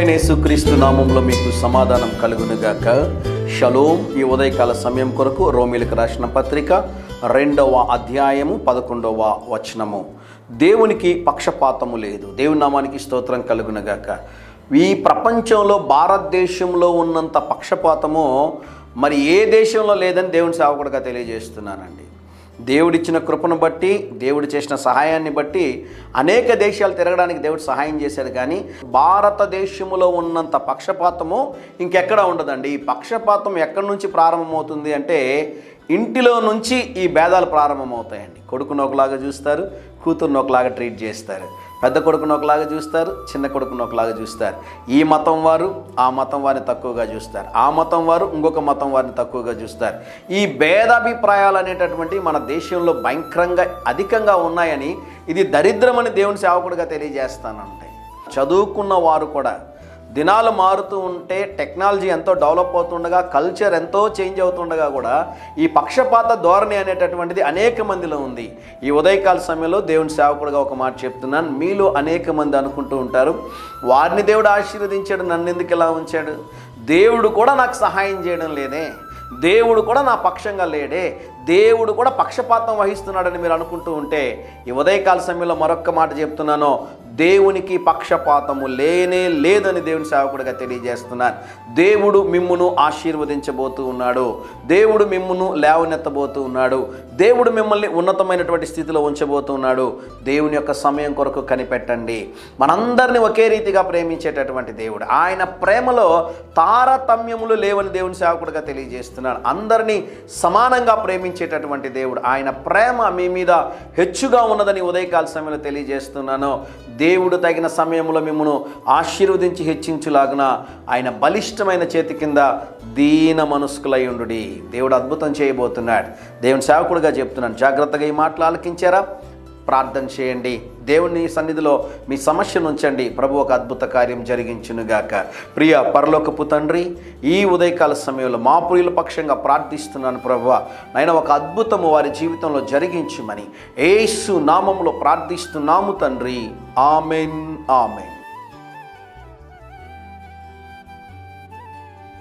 ప్రభువైన యేసుక్రీస్తు నామంలో మీకు సమాధానం కలుగునుగాక. షలోం. ఈ ఉదయకాల సమయం కొరకు రోమీలకు రాసిన పత్రిక 2వ అధ్యాయము 11వ వచనము. దేవునికి పక్షపాతము లేదు. దేవుని నామానికి స్తోత్రం కలుగునుగాక. ఈ ప్రపంచంలో భారతదేశంలో ఉన్నంత పక్షపాతము మరి ఏ దేశంలో లేదని దేవుని సేవకుడిగా తెలియజేస్తున్నానండి. దేవుడిచ్చిన కృపను బట్టి, దేవుడు చేసిన సహాయాన్ని బట్టి అనేక దేశాలు తిరగడానికి దేవుడు సహాయం చేశాడు. కానీ భారతదేశంలో ఉన్నంత పక్షపాతము ఇంకెక్కడ ఉండదండి. ఈ పక్షపాతం ఎక్కడి నుంచి ప్రారంభమవుతుంది అంటే ఇంటిలో నుంచి ఈ భేదాలు ప్రారంభమవుతాయండి. కొడుకును ఒకలాగా చూస్తారు, కూతురును ఒకలాగా ట్రీట్ చేస్తారు. పెద్ద కొడుకును ఒకలాగా చూస్తారు, చిన్న కొడుకును ఒకలాగా చూస్తారు. ఈ మతం వారు ఆ మతం వారిని తక్కువగా చూస్తారు, ఆ మతం వారు ఇంకొక మతం వారిని తక్కువగా చూస్తారు. ఈ భేదాభిప్రాయాలు అనేటటువంటి మన దేశంలో భయంకరంగా అధికంగా ఉన్నాయని, ఇది దరిద్రమని దేవుని సేవకుడిగా తెలియజేస్తానంటే, చదువుకున్న వారు కూడా దినాలు మారుతూ ఉంటే, టెక్నాలజీ ఎంతో డెవలప్ అవుతుండగా, కల్చర్ ఎంతో చేంజ్ అవుతుండగా కూడా ఈ పక్షపాత ధోరణి అనేటటువంటిది అనేక మందిలో ఉంది. ఈ ఉదయకాల సమయంలో దేవుని సేవకుడిగా ఒక మాట చెప్తున్నాను. మీలో అనేక మంది అనుకుంటూ ఉంటారు, వారిని దేవుడు ఆశీర్వదించాడు, నన్ను ఎందుకు ఇలా ఉంచాడు, దేవుడు కూడా నాకు సహాయం చేయడం లేదే, దేవుడు కూడా నా పక్షంగా లేడే, దేవుడు కూడా పక్షపాతం వహిస్తున్నాడని మీరు అనుకుంటూ ఉంటే, ఈ ఉదయకాల సమయంలో మరొక్క మాట చెప్తున్నాను. దేవునికి పక్షపాతము లేనే లేదని దేవుని సేవకుడిగా తెలియజేస్తున్నాను. దేవుడు మిమ్మును ఆశీర్వదించబోతూ ఉన్నాడు, దేవుడు మిమ్మును లేవనెత్తబోతూ ఉన్నాడు, దేవుడు మిమ్మల్ని ఉన్నతమైనటువంటి స్థితిలో ఉంచబోతూ ఉన్నాడు. దేవుని యొక్క సమయం కొరకు కనిపెట్టండి. మనందరినీ ఒకే రీతిగా ప్రేమించేటటువంటి దేవుడు. ఆయన ప్రేమలో తారతమ్యములు లేవని దేవుని సేవకుడిగా తెలియజేస్తున్నాడు. అందరినీ సమానంగా ప్రేమించేటటువంటి దేవుడు. ఆయన ప్రేమ మీ మీద హెచ్చుగా ఉన్నదని ఉదయకాల సమయంలో తెలియజేస్తున్నాను. దేవుడు తగిన సమయంలో మిమ్మల్ని ఆశీర్వదించి హెచ్చించులాగున ఆయన బలిష్టమైన చేతి కింద దీన మనస్కులై ఉండుడి. దేవుడు అద్భుతం చేయబోతున్నాడు. దేవుని సేవకుడిగా చెప్తున్నాను, జాగ్రత్తగా ఈ మాటలు ఆలకించారా? ప్రార్థన చేయండి. దేవుని సన్నిధిలో మీ సమస్యను ఉంచండి. ప్రభు ఒక అద్భుత కార్యం జరిగించునుగాక. ప్రియ పరలోకపు తండ్రి, ఈ ఉదయకాల సమయంలో మా ప్రియుల పక్షంగా ప్రార్థిస్తున్నాను. ప్రభువా, నాయన ఒక అద్భుతము వారి జీవితంలో జరిగించుమని యేసు నామములో ప్రార్థిస్తున్నాము తండ్రి. Amen, amen.